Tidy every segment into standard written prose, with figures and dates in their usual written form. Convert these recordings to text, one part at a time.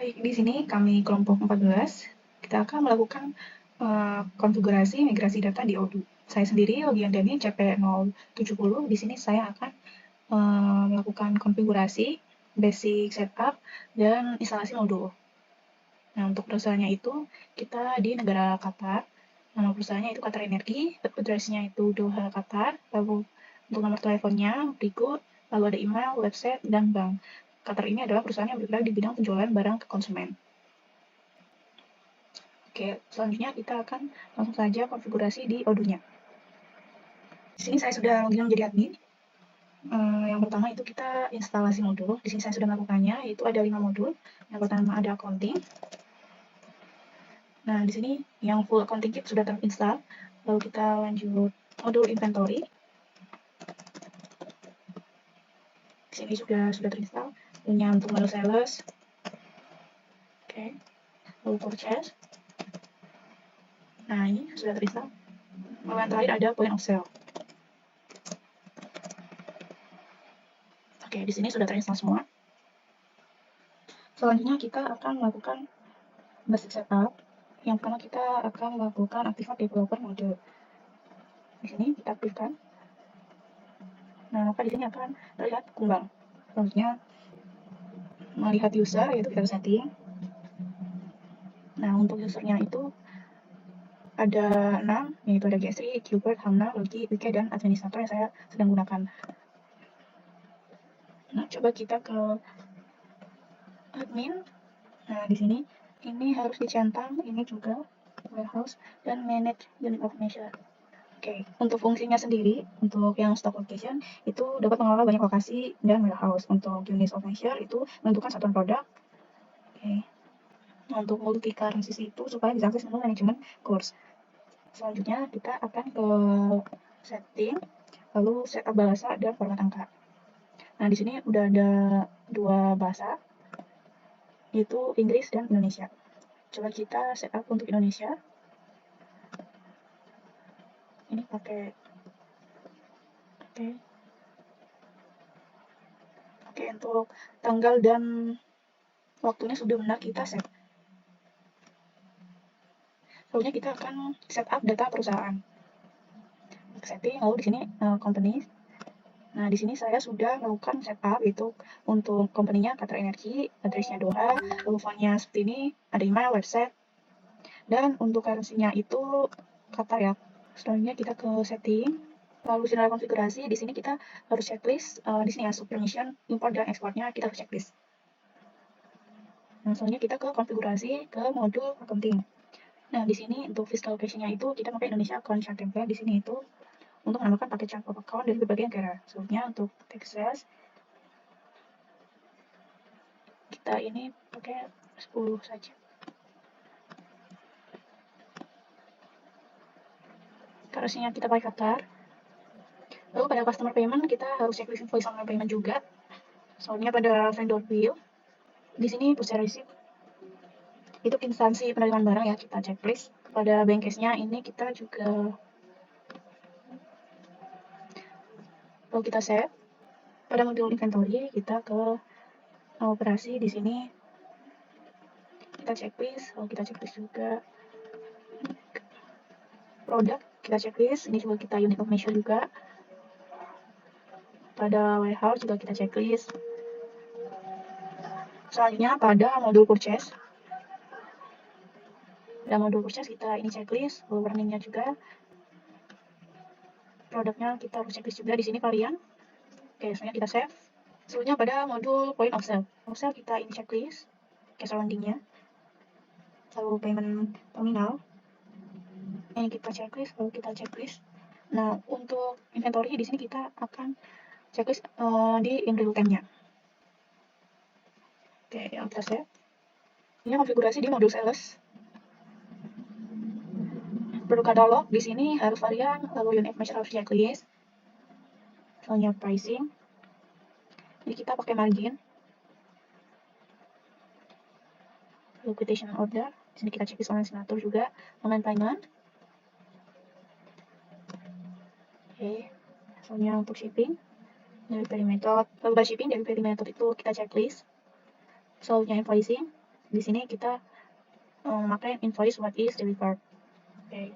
Baik, di sini kami kelompok 14, kita akan melakukan konfigurasi migrasi data di Odoo. Saya sendiri login dari CP070. Di sini saya akan melakukan konfigurasi, basic setup, dan instalasi modul. Nah, untuk perusahaannya itu kita di negara Qatar. Nama perusahaannya itu Qatar Energi, address-nya itu Doha, Qatar, lalu untuk nomor teleponnya berikut, lalu ada email, website, dan bank. Qatar ini adalah perusahaan yang bergerak di bidang penjualan barang ke konsumen. Oke, selanjutnya kita akan langsung saja konfigurasi di Odoo-nya. Di sini saya sudah login menjadi admin. Yang pertama itu kita instalasi modul. Di sini saya sudah melakukannya, yaitu ada 5 modul. Yang pertama ada accounting. Nah, di sini yang full accounting kit sudah terinstall. Lalu kita lanjut modul inventory. Di sini sudah terinstall. Punya untuk modul sales. Oke. Lalu purchase. Nah, ini sudah terinstall. Lalu yang terakhir ada point of sale. Oke, di sini sudah terinstall semua. Selanjutnya kita akan melakukan basic setup. Yang pertama kita akan melakukan activate developer mode. Di sini kita aktifkan. Nah, maka di sini akan terlihat kembang. Selanjutnya melihat user, yaitu kita setting. Nah, untuk usernya itu ada 6, yaitu ada Gestri, Qbert, Hamna, Logi, Wiki, dan administrator yang saya sedang gunakan. Nah, coba kita ke admin. Nah, di sini ini harus dicentang, ini juga warehouse dan manage unit of measure. Oke, untuk fungsinya sendiri, untuk yang stock location itu dapat mengelola banyak lokasi dan warehouse. Untuk unit of measure itu menentukan satuan produk. Oke. Nah, untuk multi currencies itu supaya bisa akses menu manajemen course. Selanjutnya kita akan ke setting, lalu setup bahasa dan format angka. Nah, di sini udah ada 2 bahasa, yaitu Inggris dan Indonesia. Coba kita setup untuk Indonesia. Ini pakai Oke, untuk tanggal dan waktunya sudah benar kita set. Selanjutnya kita akan setup data perusahaan. Setting, lalu di sini company. Nah, di sini saya sudah melakukan setup itu untuk company-nya Qatar Energi, address-nya Doha, lalu font-nya seperti ini, ada email, website, dan untuk currency-nya itu Qatar ya. Selanjutnya kita ke setting, lalu general konfigurasi. Di sini kita harus checklist. Di sini ya permission, import dan exportnya kita harus checklist. Nah, selanjutnya kita ke konfigurasi ke modul accounting. Nah, di sini untuk fiscal location-nya itu kita pakai Indonesia account chart template. Di sini itu untuk menambahkan paket chart of account dari berbagai negara. Selanjutnya untuk Texas kita ini pakai 10 saja. Currency-nya kita pakai Qatar. Lalu pada customer payment kita harus checklist invoice sama payment juga. Soalnya pada vendor bill di sini purchase receipt itu instansi penerimaan barang ya, kita checklist. Pada bank case-nya ini kita juga lalu kita save. Pada modul inventory kita ke operasi. Di sini kita checklist, lalu kita checklist juga produk, kita checklist. Ini juga kita unit of measure juga. Pada warehouse juga kita checklist. Selanjutnya pada modul purchase. Pada modul purchase kita ini checklist, lalu warningnya juga. Produknya kita harus checklist juga. Di sini varian. Oke, selanjutnya kita save. Selanjutnya pada modul point of sale. Point of sale kita ini checklist, cash surrounding-nya. Lalu payment terminal. Ini kita checklist, lalu kita checklist. Nah, untuk inventory di sini kita akan checklist di in real time-nya. Oke, yang kita save. Ini konfigurasi di modul sales. Produk katalog di sini harus varian, lalu unit measure harus checklist. Selanjutnya pricing. Jadi kita pakai margin. Lalu quotation order. Di sini kita checklist online signature juga, online payment. Oke. Selanjutnya untuk shipping, delivery method. Lalu by shipping, delivery method itu kita checklist. Selanjutnya invoicing. di sini kita memakai invoice what is delivered. Oke.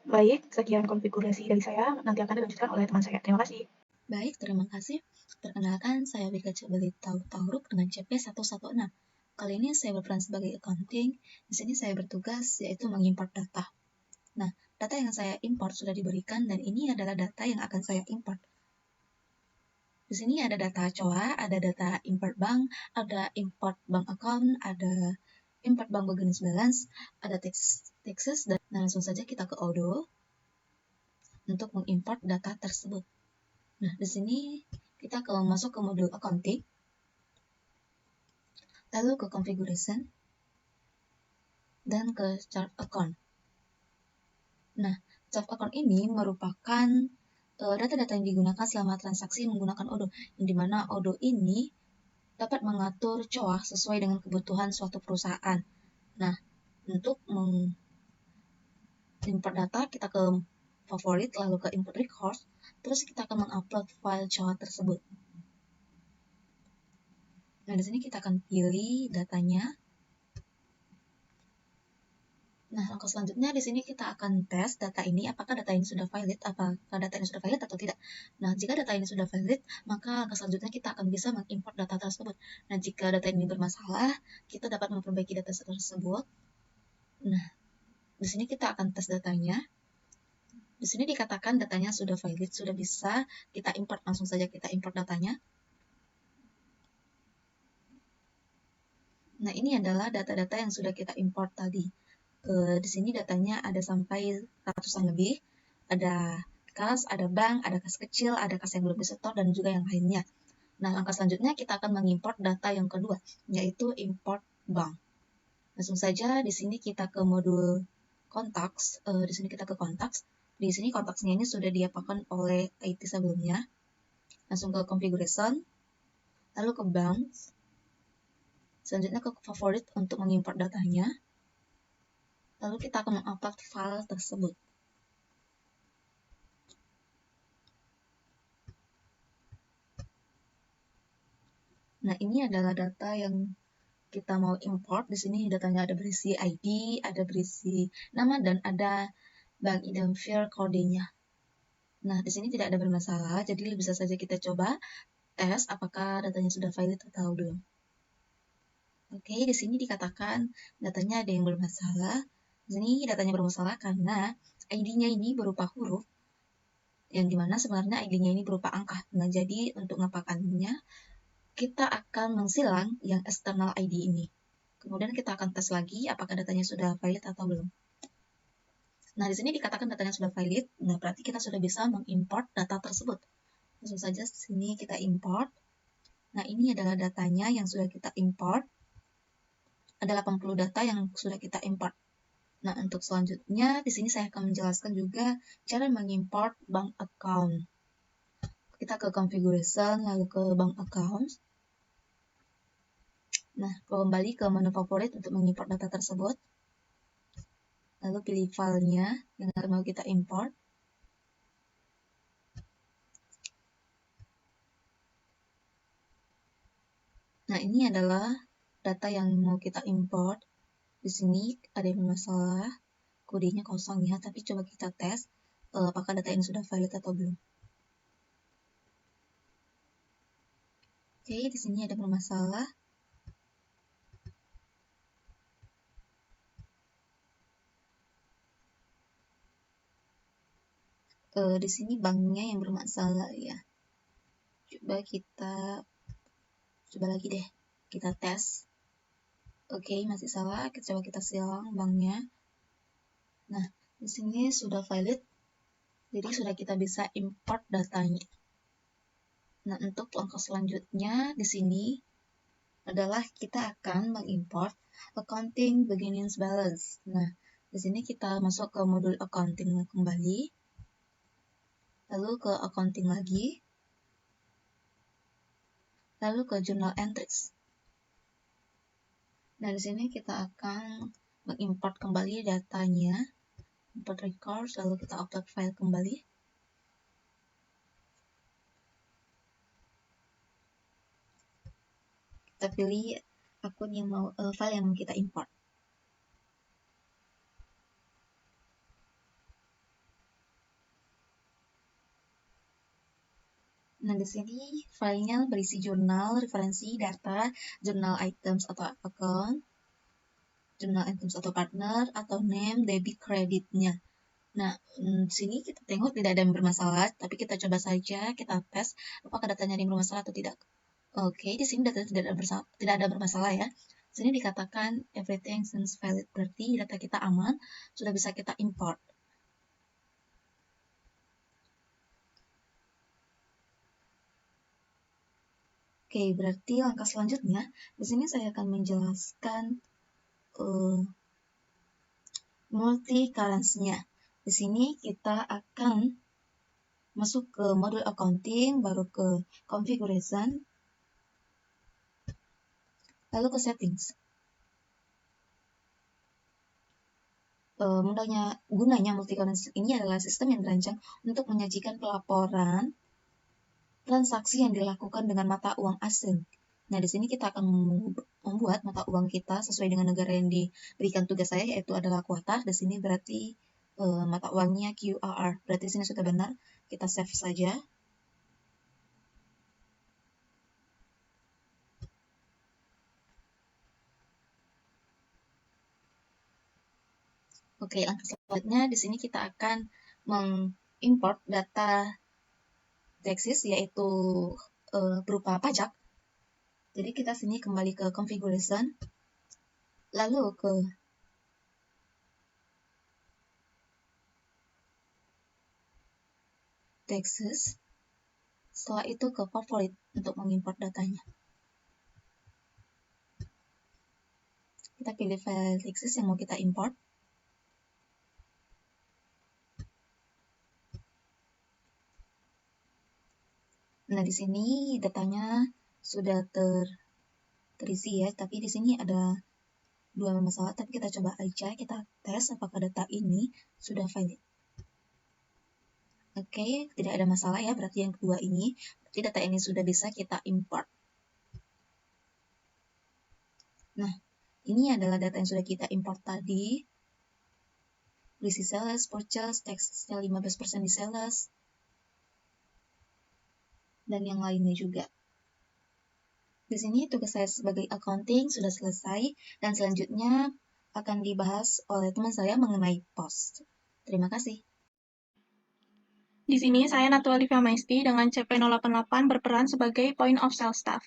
Baik, sekian konfigurasi dari saya. Nanti akan dilanjutkan oleh teman saya. Terima kasih. Baik, terima kasih. Perkenalkan, saya Wika Cebelita Tauruk dengan CP116. Kali ini saya berperan sebagai accounting. Di sini saya bertugas yaitu mengimport data. Nah, data yang saya import sudah diberikan dan ini adalah data yang akan saya import. Di sini ada data COA, ada data import bank, ada import bank account, ada import bank beginning balance, ada taxes, dan langsung saja kita ke Odoo untuk mengimport data tersebut. Nah, di sini kita akan masuk ke modul accounting, lalu ke configuration, dan ke chart account. Nah, chart account ini merupakan data-data yang digunakan selama transaksi menggunakan Odoo, yang dimana Odoo ini dapat mengatur COA sesuai dengan kebutuhan suatu perusahaan. Nah, untuk mengimport data, kita ke favorit, lalu ke import records, terus kita akan mengupload file COA tersebut. Nah, di sini kita akan pilih datanya. Nah, langkah selanjutnya di sini kita akan tes data ini, apakah data ini sudah valid, apakah data ini sudah valid atau tidak. Nah, jika data ini sudah valid, maka langkah selanjutnya kita akan bisa mengimport data tersebut. Nah, jika data ini bermasalah, kita dapat memperbaiki data tersebut. Nah, di sini kita akan tes datanya. Di sini dikatakan datanya sudah valid, sudah bisa kita import, langsung saja kita import datanya. Nah, ini adalah data-data yang sudah kita import tadi. Di sini datanya ada sampai ratusan lebih, ada kas, ada bank, ada kas kecil, ada kas yang belum disetor, dan juga yang lainnya. Nah, langkah selanjutnya kita akan mengimport data yang kedua, yaitu import bank. Langsung saja di sini kita ke modul contacts, di sini kita ke contacts. Di sini kontaksnya ini sudah diapakan oleh IT sebelumnya. Langsung ke configuration, lalu ke banks, selanjutnya ke favorit untuk mengimport datanya. Lalu kita akan mengupload file tersebut. Nah, ini adalah data yang kita mau import. Di sini datanya ada berisi ID, ada berisi nama, dan ada bank identifier kodenya. Nah, di sini tidak ada bermasalah, jadi bisa saja kita coba tes apakah datanya sudah valid atau belum. Oke, di sini dikatakan datanya ada yang bermasalah. Di sini datanya bermasalah karena ID-nya ini berupa huruf, yang dimana sebenarnya ID-nya ini berupa angka. Nah, jadi untuk ngapakannya, kita akan mengsilang yang external ID ini. Kemudian kita akan tes lagi apakah datanya sudah valid atau belum. Nah, di sini dikatakan datanya sudah valid. Nah, berarti kita sudah bisa mengimport data tersebut. Langsung saja sini kita import. Nah, ini adalah datanya yang sudah kita import. Ada 80 data yang sudah kita import. Nah, untuk selanjutnya di sini saya akan menjelaskan juga cara mengimport bank account. Kita ke configuration, lalu ke bank account. Nah, kembali ke menu favorit untuk mengimport data tersebut. Lalu pilih filenya yang mau kita import. Nah, ini adalah data yang mau kita import. Di sini ada yang bermasalah, kodenya kosong ya, tapi coba kita tes apakah data ini sudah valid atau belum. Oke, di sini ada bermasalah. Di sini banknya yang bermasalah ya. Coba lagi deh, kita tes. Oke, masih salah. Coba kita silang banknya. Nah, di sini sudah valid, jadi sudah kita bisa import datanya. Nah, untuk langkah selanjutnya di sini adalah kita akan mengimport accounting beginning balance. Nah, di sini kita masuk ke modul accounting kembali, lalu ke accounting lagi, lalu ke journal entries. Nah, di sini kita akan mengimport kembali datanya, import records, lalu kita upload file kembali. Kita pilih akun yang mau file yang mau kita import. Nah, di sini filenya berisi jurnal, referensi, data, jurnal items atau account, jurnal items atau partner, atau name, debit, kreditnya. Nah, di sini kita tengok tidak ada yang bermasalah, tapi kita coba saja, kita tes apakah datanya ada yang bermasalah atau tidak. Oke, di sini data tidak ada bermasalah ya. Di sini dikatakan everything seems valid, berarti data kita aman, sudah bisa kita import. Oke, berarti langkah selanjutnya, di sini saya akan menjelaskan multi-currency-nya. Di sini kita akan masuk ke modul accounting, baru ke configuration, lalu ke settings. Gunanya multi-currency ini adalah sistem yang dirancang untuk menyajikan pelaporan transaksi yang dilakukan dengan mata uang asing. Nah, di sini kita akan membuat mata uang kita sesuai dengan negara yang diberikan tugas saya, yaitu adalah Qatar. Di sini berarti mata uangnya QRR. Berarti di sini sudah benar. Kita save saja. Oke, langkah selanjutnya di sini kita akan mengimport data taxes, yaitu berupa pajak. Jadi kita sini kembali ke configuration, lalu ke taxes, setelah itu ke favorite untuk mengimport datanya. Kita pilih file taxes yang mau kita import. Nah, di sini datanya sudah terisi ya, tapi di sini ada dua masalah, tapi kita coba aja, kita tes apakah data ini sudah valid. Oke, tidak ada masalah ya, berarti yang kedua ini, berarti data ini sudah bisa kita import. Nah, ini adalah data yang sudah kita import tadi. Berisi sales, purchase, taxnya 15% di sales, dan yang lainnya juga. Di sini tugas saya sebagai accounting sudah selesai, dan selanjutnya akan dibahas oleh teman saya mengenai post. Terima kasih. Di sini saya Natu Olivia Maisti dengan CP088 berperan sebagai Point of Sale Staff.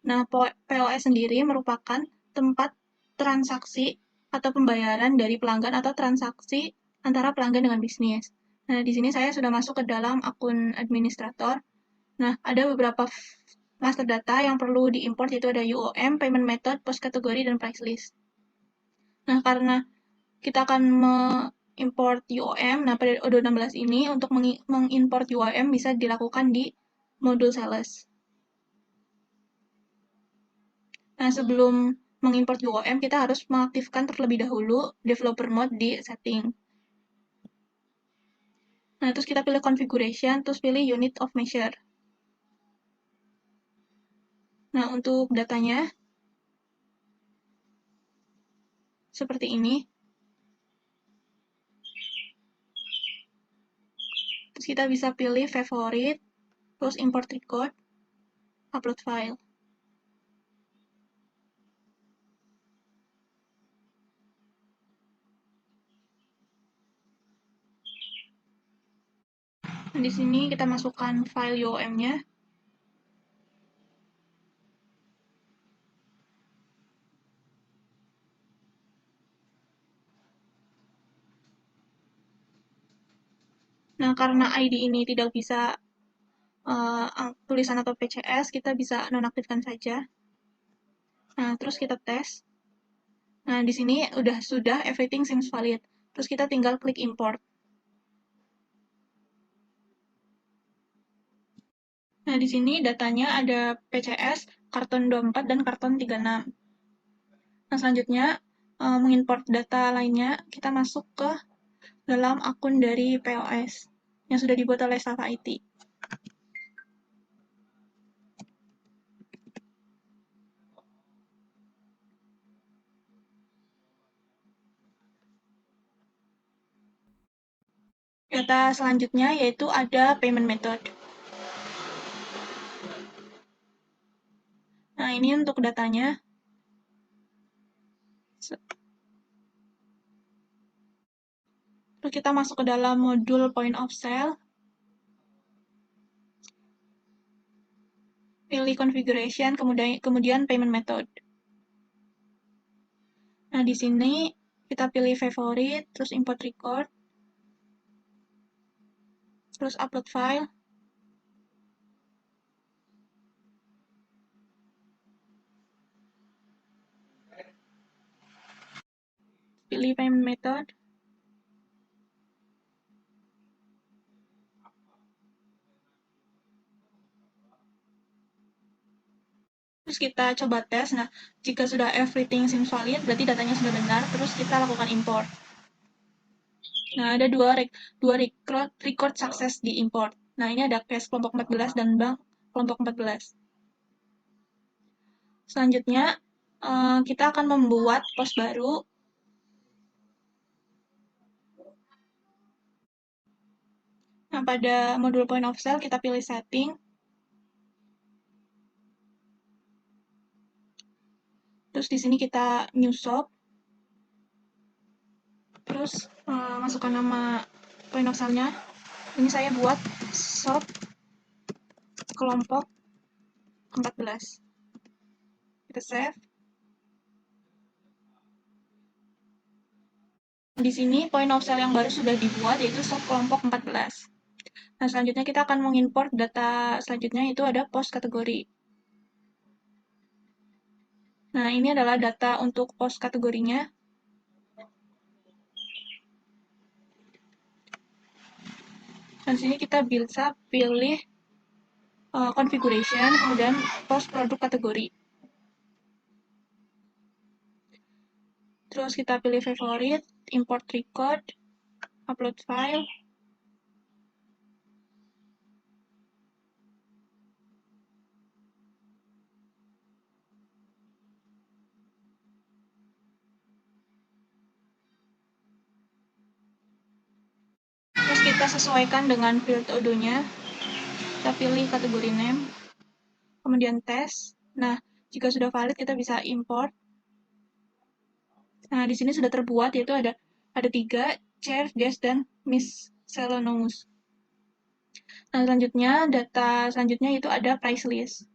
Nah, POS sendiri merupakan tempat transaksi atau pembayaran dari pelanggan atau transaksi antara pelanggan dengan bisnis. Nah, di sini saya sudah masuk ke dalam akun administrator. Nah, ada beberapa master data yang perlu diimport, yaitu ada UOM, payment method, post kategori, dan price list. Nah, karena kita akan mengimport UOM, nah pada ODO16 ini untuk mengimport UOM bisa dilakukan di modul sales. Nah, sebelum mengimport UOM, kita harus mengaktifkan terlebih dahulu developer mode di setting. Nah, terus kita pilih configuration, terus pilih unit of measure. Nah, untuk datanya, seperti ini. Terus kita bisa pilih favorite, terus import record, upload file. Nah, di sini kita masukkan file UOM-nya. Nah, karena ID ini tidak bisa tulisan atau PCS, kita bisa nonaktifkan saja. Nah, terus kita tes. Nah, di sini sudah everything seems valid. Terus kita tinggal klik import. Nah, di sini datanya ada PCS, karton 24, dan karton 36. Nah, selanjutnya mengimport data lainnya, kita masuk ke dalam akun dari POS yang sudah dibuat oleh staff IT. Data selanjutnya yaitu ada payment method. Nah, ini untuk datanya. Terus kita masuk ke dalam modul point of sale. Pilih configuration, kemudian payment method. Nah, di sini kita pilih favorite, terus import record, terus upload file. Pilih payment method. Terus kita coba tes. Nah, jika sudah everything seems valid, berarti datanya sudah benar. Terus kita lakukan import. Nah, ada dua record sukses di import. Nah, ini ada cash kelompok 14 dan bank kelompok 14. Selanjutnya, kita akan membuat pos baru. Nah, pada modul point of sale, kita pilih setting. Terus di sini kita new shop. Terus masukkan nama point of sale-nya. Ini saya buat shop kelompok 14. Kita save. Di sini point of sale yang baru sudah dibuat, yaitu shop kelompok 14. Nah, selanjutnya kita akan mengimport data selanjutnya, itu ada post kategori. Nah, ini adalah data untuk post kategorinya. Dan sini kita bisa pilih configuration, kemudian post produk kategori. Terus kita pilih favorite, import record, upload file. Terus kita sesuaikan dengan field audio-nya. Kita pilih kategori name, kemudian test. Nah, jika sudah valid kita bisa import. Nah, di sini sudah terbuat, yaitu ada 3, chair, guest, dan miscellaneous. Nah, selanjutnya, data selanjutnya itu ada price list.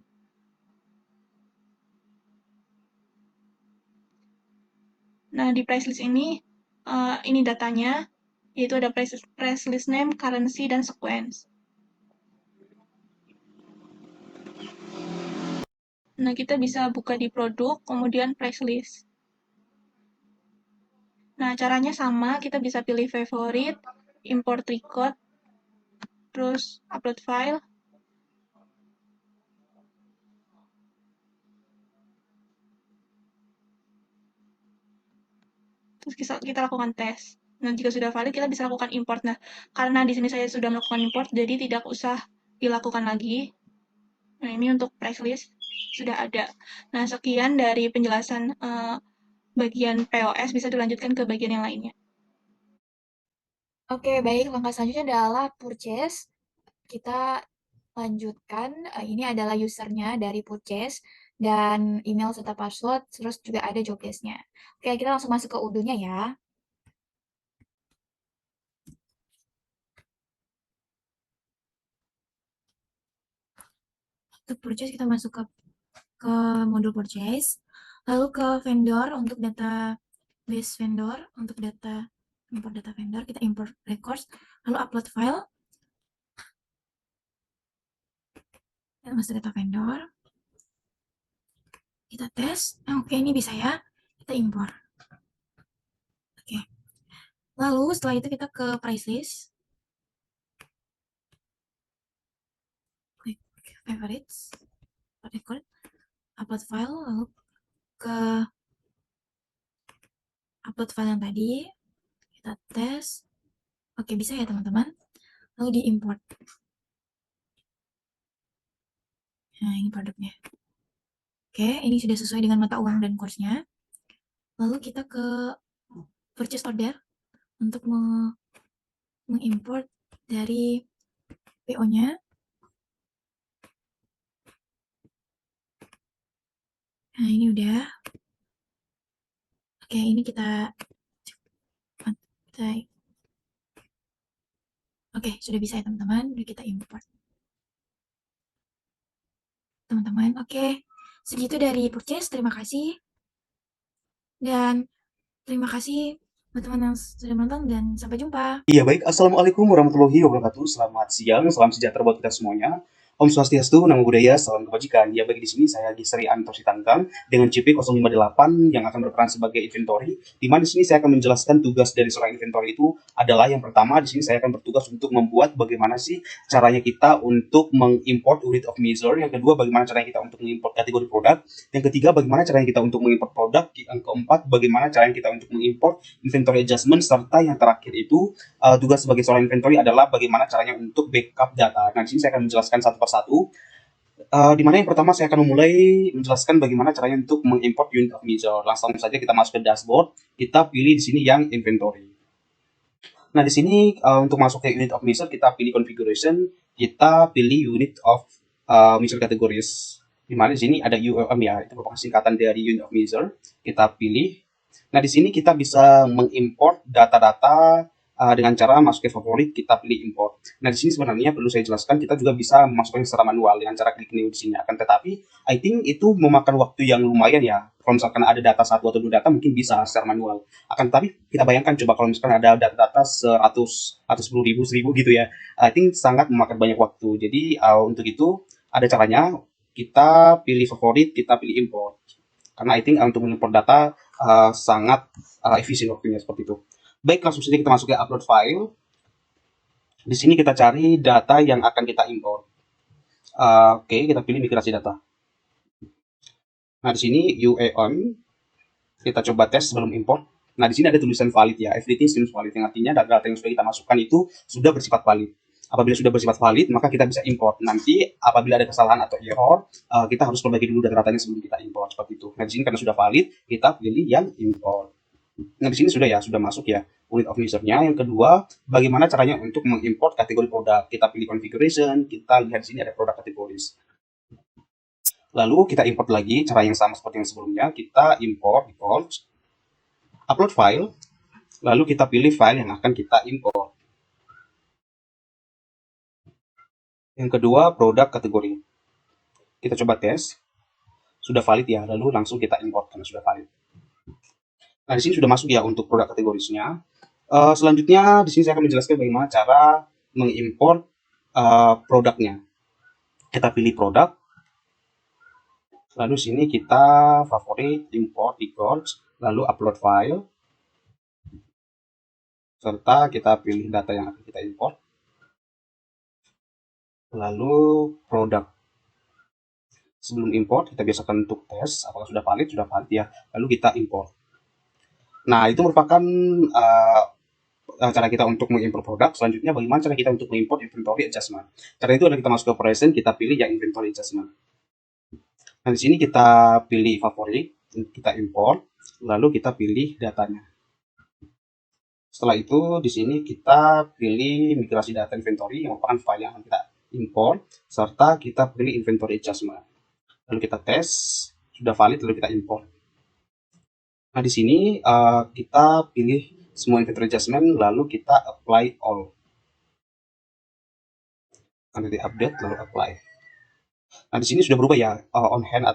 Nah, di price list ini datanya, yaitu ada price list name, currency, dan sequence. Nah, kita bisa buka di produk, kemudian price list. Nah, caranya sama, kita bisa pilih favorite, import record, terus upload file. Terus kita lakukan tes. Nah, jika sudah valid, kita bisa lakukan import. Nah, karena di sini saya sudah melakukan import, jadi tidak usah dilakukan lagi. Nah, ini untuk price list sudah ada. Nah, sekian dari penjelasan bagian POS, bisa dilanjutkan ke bagian yang lainnya. Oke, baik. Langkah selanjutnya adalah purchase. Kita lanjutkan. Ini adalah usernya dari purchase dan email serta password. Terus juga ada job desk-nya. Oke, kita langsung masuk ke Udo-nya ya. Untuk purchase kita masuk ke modul purchase. Lalu ke vendor untuk data base vendor. Untuk data import data vendor, kita import records. Lalu upload file. Kita masuk data vendor. Kita tes. Oke, ini bisa ya. Kita import. Oke. Lalu setelah itu kita ke price list. Klik favorites, record, upload file, lalu ke upload file yang tadi. Kita tes. Oke, bisa ya teman-teman. Lalu diimport. Nah, ini produknya. Oke, ini sudah sesuai dengan mata uang dan kursnya. Lalu kita ke purchase order untuk mengimport dari PO-nya. Nah, ini udah. Oke, ini kita Oke, sudah bisa ya teman-teman. Udah kita import. Teman-teman, oke. Segitu dari purchase. Terima kasih. Dan terima kasih teman-teman yang sudah menonton dan sampai jumpa. Iya baik, Assalamualaikum warahmatullahi wabarakatuh. Selamat siang, salam sejahtera buat kita semuanya. Om Swastiastu, Namo Buddhaya, salam kebajikan. Ya baik, di sini saya Gisri Anto Sitangkang dengan CP 058 yang akan berperan sebagai inventory. Di mana di sini saya akan menjelaskan tugas dari seorang inventory itu adalah yang pertama di sini saya akan bertugas untuk membuat bagaimana sih caranya kita untuk mengimport unit of measure. Yang kedua, bagaimana caranya kita untuk mengimport kategori produk. Yang ketiga, bagaimana caranya kita untuk mengimport produk. Yang keempat, bagaimana caranya kita untuk mengimport inventory adjustment, serta yang terakhir itu tugas sebagai seorang inventory adalah bagaimana caranya untuk backup data. Nah, di sini saya akan menjelaskan satu persatu. Di mana yang pertama saya akan memulai menjelaskan bagaimana caranya untuk mengimport unit of measure. Langsung saja kita masuk ke dashboard, kita pilih di sini yang inventory. Nah, di sini untuk masuk ke unit of measure, kita pilih configuration, kita pilih unit of measure categories. Di mana di sini ada UOM ya, itu merupakan singkatan dari unit of measure. Kita pilih. Nah, di sini kita bisa mengimport data-data dengan cara masuk ke favorit, kita pilih import. Nah, di sini sebenarnya perlu saya jelaskan, kita juga bisa memasukkan secara manual dengan cara klik new di sini. Akan tetapi, I think itu memakan waktu yang lumayan ya. Kalau misalkan ada data 1 atau 2 data, mungkin bisa secara manual. Akan tetapi, kita bayangkan coba kalau misalkan ada data-data 100 atau 10.000, 1.000 gitu ya. I think sangat memakan banyak waktu. Jadi, untuk itu, ada caranya. Kita pilih favorit, kita pilih import. Karena I think untuk mengimport data sangat efisien waktunya seperti itu. Baik, langsung saja kita masuk ke upload file. Di sini kita cari data yang akan kita import. Oke, kita pilih migrasi data. Nah, di sini UEON. Kita coba tes sebelum import. Nah, di sini ada tulisan valid ya. Everything seems valid. Yang artinya data-data yang sudah kita masukkan itu sudah bersifat valid. Apabila sudah bersifat valid, maka kita bisa import. Nanti apabila ada kesalahan atau error, kita harus perbaiki dulu data-datanya sebelum kita import seperti itu. Nah, di sini karena sudah valid, kita pilih yang import. Nah, di sini sudah ya, sudah masuk ya unit of measure-nya. Yang kedua, bagaimana caranya untuk mengimport kategori produk. Kita pilih configuration, kita lihat di sini ada product categories. Lalu kita import lagi, cara yang sama seperti yang sebelumnya. Kita import, upload file, lalu kita pilih file yang akan kita import. Yang kedua, produk kategori. Kita coba tes. Sudah valid ya, lalu langsung kita import karena sudah valid. Nah, di sini sudah masuk ya untuk produk kategorisnya. Selanjutnya, di sini saya akan menjelaskan bagaimana cara mengimport produknya. Kita pilih produk. Lalu sini kita favorit, import, records, lalu upload file. Serta kita pilih data yang akan kita import. Lalu produk. Sebelum import, kita biasakan untuk tes apakah sudah valid ya. Lalu kita import. Nah, itu merupakan cara kita untuk mengimport produk. Selanjutnya, bagaimana cara kita untuk mengimport inventory adjustment. Cara itu adalah kita masuk ke operation, kita pilih yang inventory adjustment. Nah, di sini kita pilih favorit, kita import, lalu kita pilih datanya. Setelah itu, di sini kita pilih migrasi data inventory yang merupakan file yang akan kita import, serta kita pilih inventory adjustment. Lalu kita tes, sudah valid, lalu kita import. Nah, di sini kita pilih semua inventory adjustment, lalu kita apply all. Nanti di update, lalu apply. Nah, di sini sudah berubah ya, on hand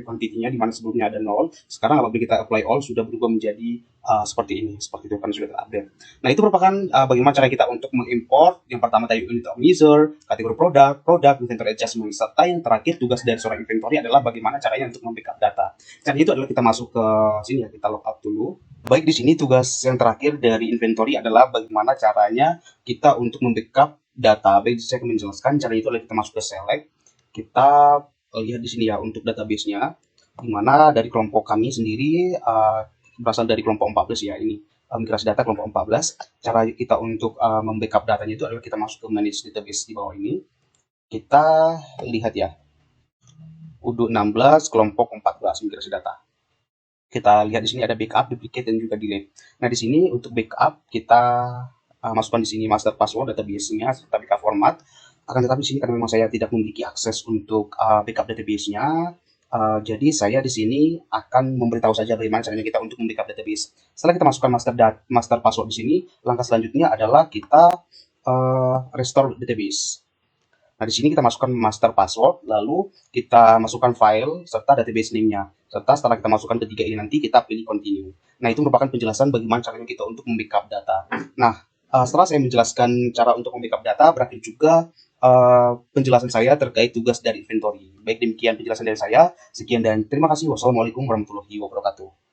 quantity-nya, di mana sebelumnya ada 0. Sekarang apabila kita apply all, sudah berubah menjadi seperti ini, seperti itu kan sudah terupdate. Nah, itu merupakan bagaimana cara kita untuk mengimport. Yang pertama tadi unit of measure, kategori produk, inventory adjustment, serta yang terakhir tugas dari seorang inventory adalah bagaimana caranya untuk membackup data. Caranya itu adalah kita masuk ke sini ya, kita logout dulu. Baik, di sini tugas yang terakhir dari inventory adalah bagaimana caranya kita untuk membackup data. Baik, saya akan menjelaskan. Cara itu adalah kita masuk ke select. Kita lihat di sini ya untuk database-nya, di mana dari kelompok kami sendiri berasal dari kelompok 14 ya, ini migrasi data kelompok 14. Cara kita untuk membackup datanya itu adalah kita masuk ke manage database di bawah ini. Kita lihat ya, UDU 16 kelompok 14 migrasi data. Kita lihat di sini ada backup, duplicate, dan juga delete. Nah, di sini untuk backup kita masukkan di sini master password database-nya serta backup format. Akan tetapi di sini karena memang saya tidak memiliki akses untuk backup database-nya, jadi saya di sini akan memberitahu saja bagaimana caranya kita untuk membackup database. Setelah kita masukkan master password di sini, langkah selanjutnya adalah kita restore database. Nah, di sini kita masukkan master password, lalu kita masukkan file serta database name-nya. Serta setelah kita masukkan ketiga ini nanti kita pilih continue. Nah, itu merupakan penjelasan bagaimana caranya kita untuk membackup data. Nah, setelah saya menjelaskan cara untuk membackup data, berakhir juga penjelasan saya terkait tugas dari inventory. Baik, demikian penjelasan dari saya. Sekian dan terima kasih. Wassalamualaikum warahmatullahi wabarakatuh.